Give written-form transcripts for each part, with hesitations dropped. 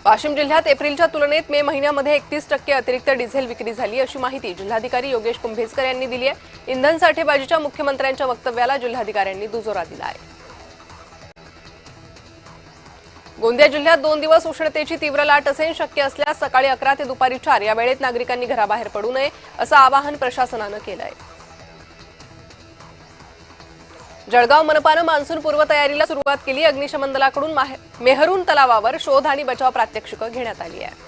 वाशिम जिल्ह्यात एप्रिलच्या तुलनेत मे महिन्यामध्ये 31% अतिरिक्त डिझेल विक्री झाली अशी माहिती जिल्हाधिकारी योगेश कुंभेजकर यांनी दिली आहे। इंधन साठेबाजीच्या मुख्यमंत्र्यांच्या वक्तव्याला जिल्हाधिकाऱ्यांनी दुजोरा दिला आहे। गोंदिया जिल्ह्यात 2 दिवस उष्णतेची तीव्र लाट असेल, शक्य असल्यास सकाळी 11 ते दुपारी 4 या वेळेत नागरिकांनी घराबाहेर पडू नये असं आवाहन प्रशासनानं केलं आहे। जळगाव मनपानं मान्सून पूर्वतयारीला सुरुवात केली। अग्निशमन दलाकडून मेहरून तलावावर शोध आणि बचाव प्रात्यक्षिकं घेण्यात आली आहे।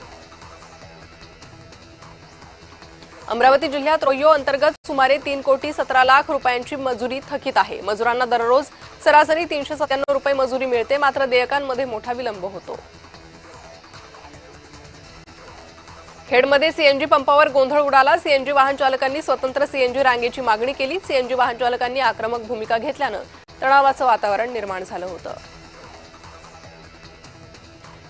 अमरावती जिल्ह्यात रोयो अंतर्गत सुमारे 3,17,00,000 रुपयांची मजुरी थकीत आहे। मजुरांना दररोज सरासरी 397 रुपये मजुरी मिळते, मात्र देयकांमध्ये मोठा विलंब होतो। खेडमध्ये सीएनजी पंपावर गोंधळ उडाला। सीएनजी वाहन चालकांनी स्वतंत्र सीएनजी रांगेची मागणी केली। सीएनजी वाहन चालकांनी आक्रमक भूमिका घेतल्यानं तणावाचं वातावरण निर्माण झालं होतं।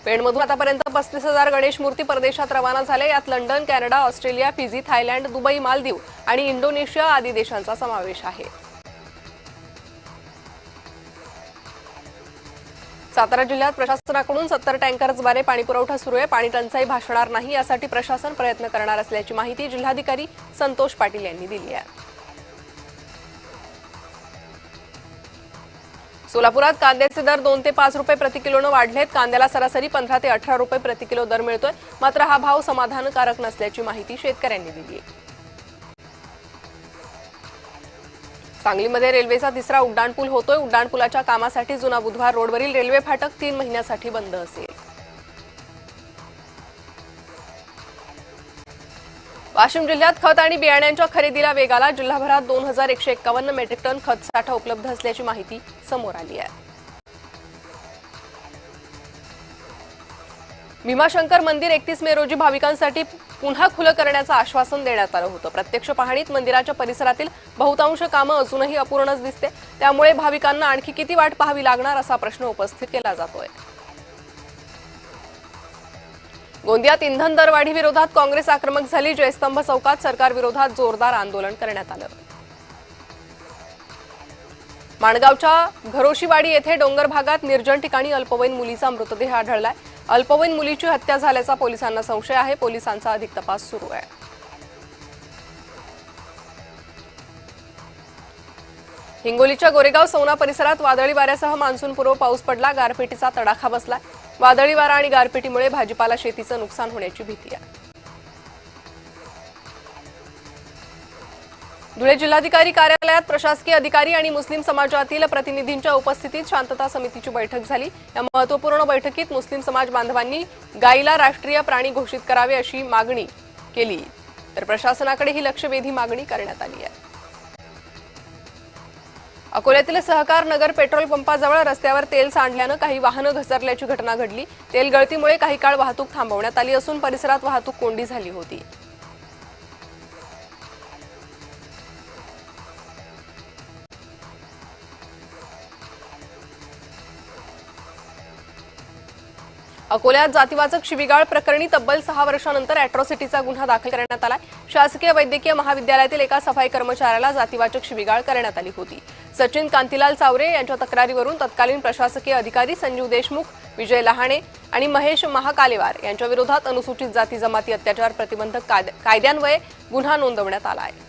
पेणमधून आतापर्यंत 35,000 गणेश मूर्ती परदेशात रवाना झाले। यात London, Canada, Australia, Fiji, Thailand, Dubai, Maldives आणि इंडोनेशिया आदी देशांचा समावेश आहे। सातारा जिल्ह्यात प्रशासनाकडून 70 टँकर्सद्वारे पाणीपुरवठा सुरू आहे। पाणी टंचाई भासणार नाही यासाठी प्रशासन प्रयत्न करणार असल्याची माहिती जिल्हाधिकारी संतोष पाटील यांनी दिली आहे। सोलापुरात कांद्याचे दर 2 ते 5 रुपये प्रति किलोनं वाढलेत। कांद्याला सरासरी 15 ते 18 रुपये प्रति किलो दर मिळतोय, मात्र हा भाव समाधानकारक नसल्याची माहिती शेतकऱ्यांनी दिली आहे। सांगलीमध्ये रेल्वेचा 3रा उड्डाणपूल होतोय। उड्डाणपुलाच्या कामासाठी जुना बुधवार रोडवरील रेल्वे फाटक 3 महिन्यासाठी बंद असेल। वाशिम जिल्ह्यात खत आणि बियाण्यांच्या खरेदीला वेग आला। जिल्हाभरात 2151 मेट्रिक टन खत साठा उपलब्ध असल्याची माहिती समोर आली आहे। भीमाशंकर मंदिर 31 मे रोजी भाविकांसाठी पुन्हा खुलं करण्याचं आश्वासन देण्यात आलं होतं। प्रत्यक्ष पाहणीत मंदिराच्या परिसरातील बहुतांश कामं अजूनही अपूर्णच दिसते, त्यामुळे भाविकांना आणखी किती वाट पाहावी लागणार असा प्रश्न उपस्थित केला जातोय। गोंदियात इंधन दरवाढी विरोधात काँग्रेस आक्रमक झाली। जयस्तंभ चौकात सरकार विरोधात जोरदार आंदोलन करण्यात आलं। माणगावच्या घरोशीवाडी येथे डोंगर भागात निर्जन ठिकाणी अल्पवयीन मुलीचा मृतदेह आढळलाय। अल्पवयीन मुलीची हत्या झाल्याचा पोलिसांना संशय आहे। पोलिसांचा अधिक तपास सुरू आहे। हिंगोलीच्या गोरेगाव सौना परिसरात वादळी वाऱ्यासह मान्सूनपूर्व पाऊस पडला। गारपिटीचा तडाखा बसला। वादळी वारा आणि गारपिटीमुळे भाजीपाला शेतीचं नुकसान होण्याची भीती आहे। धुळे जिल्हाधिकारी कार्यालयात प्रशासकीय अधिकारी आणि मुस्लिम समाजातील प्रतिनिधींच्या उपस्थितीत शांतता समितीची बैठक झाली। या महत्त्वपूर्ण बैठकीत मुस्लिम समाज बांधवांनी गायीला राष्ट्रीय प्राणी घोषित करावे अशी मागणी केली, तर प्रशासनाकडे ही लक्षवेधी मागणी करण्यात आली आहे। अकोल्यातील सहकार नगर पेट्रोल पंपाजवळ रस्त्यावर तेल सांडल्यानं काही वाहनं घसरल्याची घटना घडली। तेल गळतीमुळे काही काळ वाहतूक थांबवण्यात आली असून परिसरात वाहतूक कोंडी झाली होती। अकोल्यात जातीवाचक शिवीगाळ प्रकरणी तब्बल 6 वर्षांनंतर अॅट्रॉसिटीचा गुन्हा दाखल करण्यात आलाय। शासकीय वैद्यकीय महाविद्यालयातील एका सफाई कर्मचाऱ्याला जातीवाचक शिवीगाळ करण्यात आली होती। सचिन कांतीलाल चावरे यांच्या तक्रारीवरून तत्कालीन प्रशासकीय अधिकारी संजीव देशमुख, विजय लहाणे आणि महेश महाकालेवार यांच्या विरोधात अनुसूचित जाती जमाती अत्याचार प्रतिबंधक कायद्यान्वये गुन्हा नोंदवण्यात आला आहे।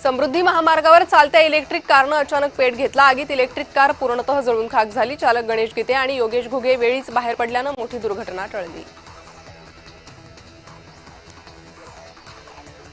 समृद्धी महामार्गावर चालत्या इलेक्ट्रिक कारनं अचानक पेट घेतला। आगीत इलेक्ट्रिक कार पूर्णतः जळून खाक झाली। चालक गणेश गीते आणि योगेश घुगे वेळीच बाहेर पडल्यानं मोठी दुर्घटना टळली।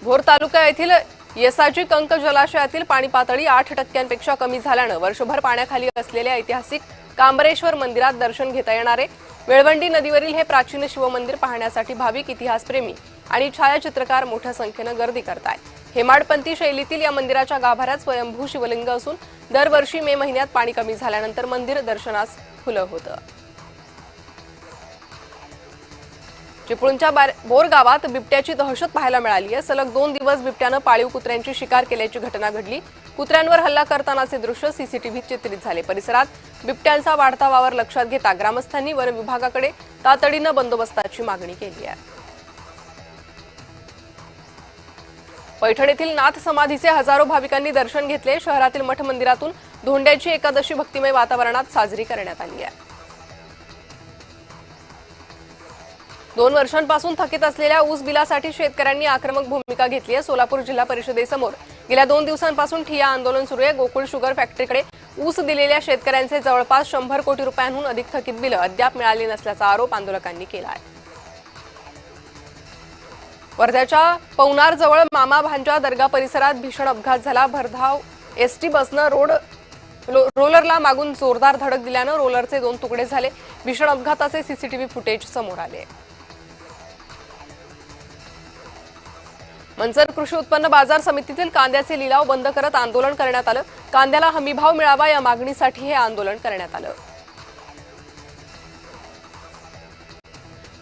भोर तालुका येथील येसाजी कंक जलाशयातील पाणी पातळी 8% कमी झाल्यानं वर्षभर पाण्याखाली असलेल्या ऐतिहासिक कांबरेश्वर मंदिरात दर्शन घेता येणार आहे। वेळवंडी नदीवरील हे प्राचीन शिवमंदिर पाहण्यासाठी भाविक, इतिहासप्रेमी आणि छायाचित्रकार मोठ्या संख्येनं गर्दी करतायत। हेमाडपंथी शैलीतील या मंदिराच्या गाभाऱ्यात स्वयंभू शिवलिंग असून दरवर्षी मे महिन्यात पाणी कमी झाल्यानंतर मंदिर दर्शनास खुलं होतं। चिपळूणच्या बोर गावात बिबट्याची दहशत पाहायला मिळाली आहे। सलग 2 दिवस बिबट्यानं पाळीव कुत्र्यांची शिकार केल्याची घटना घडली। कुत्र्यांवर हल्ला करतानाचे दृश्य सीसीटीव्हीत चित्रित झाले। परिसरात बिबट्यांचा वाढता वावर लक्षात घेता ग्रामस्थांनी वन विभागाकडे तातडीनं बंदोबस्ताची मागणी केली आहे। पैठण येथील नाथ समाधीचे हजारो भाविकांनी दर्शन घेतले। शहरातील मठ मंदिरातून धोंड्याची एकादशी भक्तिमय वातावरणात साजरी करण्यात आली आहे। 2 वर्षांपासून थकीत असलेल्या ऊस बिलासाठी शेतकऱ्यांनी आक्रमक भूमिका घेतली आहे। सोलापूर जिल्हा परिषदेसमोर गेल्या 2 दिवसांपासून ठिय्या आंदोलन सुरू आहे। गोकुळ शुगर फॅक्टरीकडे ऊस दिलेल्या शेतकऱ्यांचे जवळपास 100 कोटी रुपयांहून अधिक थकीत बिलं अद्याप मिळाली नसल्याचा आरोप आंदोलकांनी केला आहे। वर्ध्याच्या पवनारजवळ मामा भांजा दर्गा परिसरात भीषण अपघात झाला। भरधाव एसटी बसनं रोलरला मागून जोरदार धडक दिल्यानं रोलरचे 2 तुकडे झाले। भीषण अपघाताचे सीसीटीव्ही फुटेज समोर आले। मंचर कृषी उत्पन्न बाजार समितीतील कांद्याचे लिलाव बंद करत आंदोलन करण्यात आलं। कांद्याला हमीभाव मिळावा या मागणीसाठी हे आंदोलन करण्यात आलं।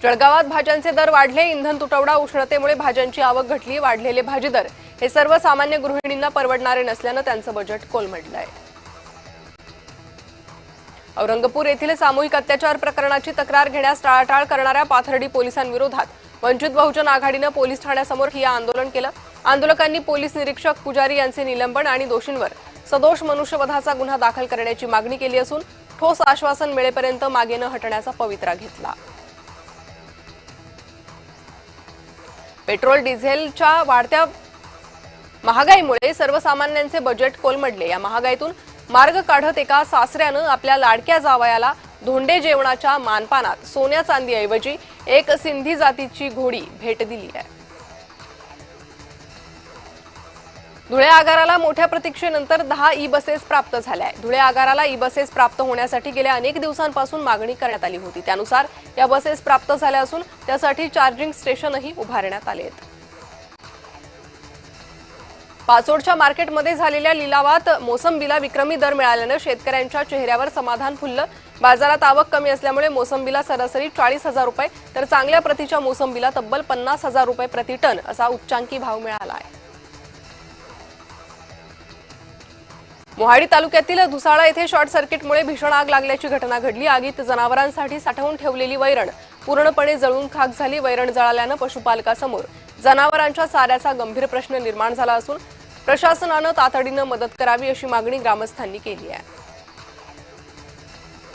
जळगावात भाज्यांचे दर वाढले। इंधन तुटवडा उष्णतेमुळे भाज्यांची आवक घटली। वाढलेले भाजी दर हे सर्वसामान्य गृहिणींना परवडणारे नसल्यानं त्यांचं बजेट कोलमडलंय। औरंगापूर येथील सामूहिक अत्याचार प्रकरणाची तक्रार घेण्यास टाळाटाळ करणाऱ्या पाथर्डी पोलिसांविरोधात वंचित बहुजन आघाडीनं पोलीस ठाण्यासमोर ठिय्या आंदोलन केलं। आंदोलकांनी पोलीस निरीक्षक पुजारी यांचे निलंबन आणि दोषींवर सदोष मनुष्यवधाचा गुन्हा दाखल करण्याची मागणी केली असून ठोस आश्वासन मिळेपर्यंत मागे न हटण्याचा पवित्रा घेतला। पेट्रोल डिझेलच्या वाढत्या महागाईमुळे सर्वसामान्यांचे बजेट कोलमडले। या महागाईतून मार्ग काढत एका सासऱ्यानं आपल्या लाडक्या जावयाला धोंडे जेवणाच्या मानपानात सोन्या चांदीऐवजी एक सिंधी जातीची घोडी भेट दिली आहे। धुळे आगाराला मोठ्या प्रतीक्षेनंतर 10 ई बसेस प्राप्त झाल्या आहेत। धुळे आगाराला ई बसेस प्राप्त होण्यासाठी गेल्या अनेक दिवसांपासून मागणी करण्यात आली होती। त्यानुसार या बसेस प्राप्त झाल्या असून त्यासाठी चार्जिंग स्टेशनही उभारण्यात आले आहेत। पाचोडच्या मार्केटमध्ये झालेल्या लिलावात मोसंबीला विक्रमी दर मिळाल्यानं शेतकऱ्यांच्या चेहऱ्यावर समाधान फुललं। बाजारात आवक कमी असल्यामुळे मोसंबीला सरासरी 40,000 रुपये तर चांगल्या प्रतीच्या मोसंबीला तब्बल 50,000 रुपये प्रति टन असा उच्चांकी भाव मिळाला आहे। मोहाडी तालुक्यातील धुसाळा येथे शॉर्ट सर्किटमुळे भीषण आग लागल्याची घटना घडली। आगीत जनावरांसाठी साठवून ठेवलेली वैरण पूर्णपणे जळून खाक झाली। वैरण जळाल्यानं पशुपालकासमोर जनावरांच्या चाऱ्याचा गंभीर प्रश्न निर्माण झाला असून प्रशासनानं तातडीनं मदत करावी अशी मागणी ग्रामस्थांनी केली आहे।